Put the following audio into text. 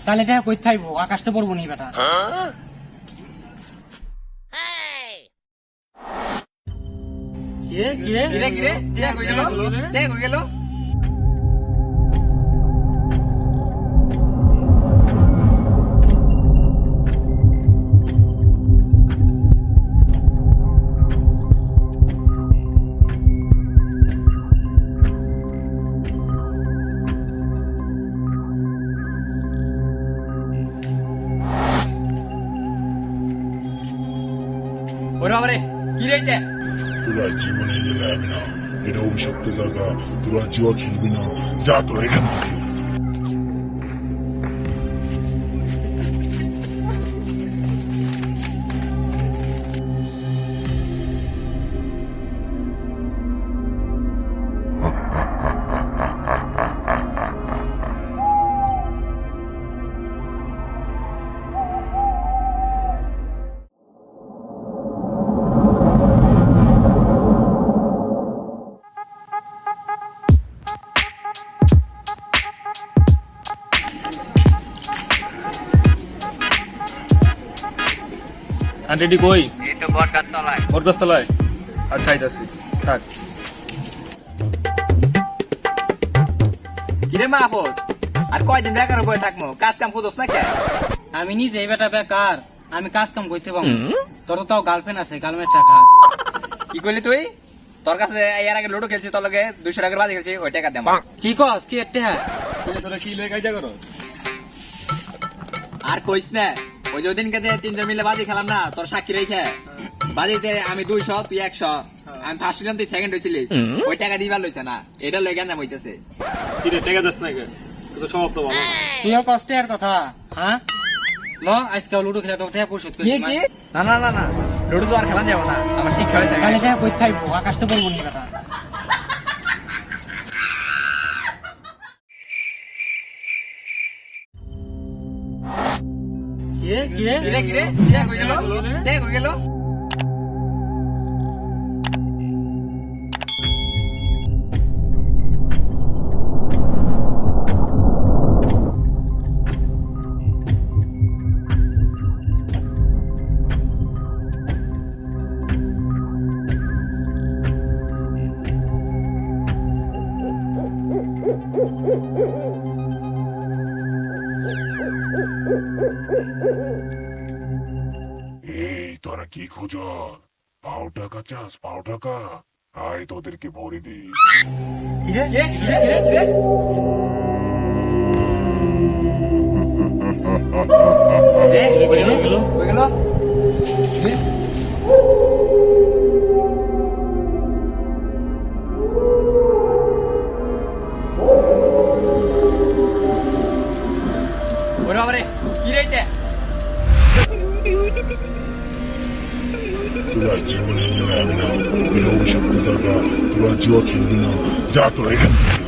তাহলে এটা কই থাইবো, আকাশ তো পড়বো নি বেটা। ওরে বাবারে, কি রে এটা? তোরা জীবনে যাবি না, এটা অভিশপ্ত জায়গা, তোরা জুয়া খেলবি না, যা তোরা এখান থেকে। আন্টি কই? এই তো বটগাছ তলায়। বরগাছতলায়? আচ্ছা আইতাছি, থাক। কিরে মা আপস, আর কয়দিন বেকার বয়ে থাকবো? কাজ কাম করছিস না কে? আমি নিজে বেটা বেকার, আমি কাজ কাম করতে পারবো। তোর তো তাও গার্লফ্রেন্ড আছে, গার্লফ্রেন্ডটা খাস। কি করলি তুই? তোর কাছে এর আগে লুডো খেলছি, তোর লগে 200 টাকার বাজি খেলছি, ওই টাকা দে আমার। কি কস, কি একটা? তোরা কি লয়ে কাজা করো? আর কইস না, ওই যে ওদিনকে যে 3 জন মিলে বাজি খেলাম না, তোর সাক্ষী রেখে বাজিতে আমি 200, তুই 100, আমি ফার্স্ট হইলাম, তুই সেকেন্ড হইছিলিস, ওই টাকা দিবার লইছে না, এটা লই গেঞ্জাম হইতেছে। কি রে, টাকা দাস না কে? তো স্বভাব তো ভালো না। তুইও কষ্টের কথা, হ্যাঁ? ল আজকে লুডো খেলা তোকে টাকা পরিশোধ কি করি। কি? না না না না, লুডো তো আর খেলা যাবো না, আমার শিক্ষা হয়েছে। তাহলে এটা কই থাইবো, আকাশ তো পড়বো নি বেটা। কিরে কিরে কিরে কিরে কই গেল? কে কই গেল? এই তোরা কি খোঁজ? পাও টাকা চাস? পাও টাকা আয়, তোদেরকে ভরে দি। কিরে কিরে কিরে কিরে কিরে? কই গেল? কই গেল? ওরে বাবারে, কি রে এটা? তোরা জীবনে যাবি না, এটা অভিশপ্ত জায়গা, তোরা জুয়া খেলবি না, যা তোরা এখান থেকে।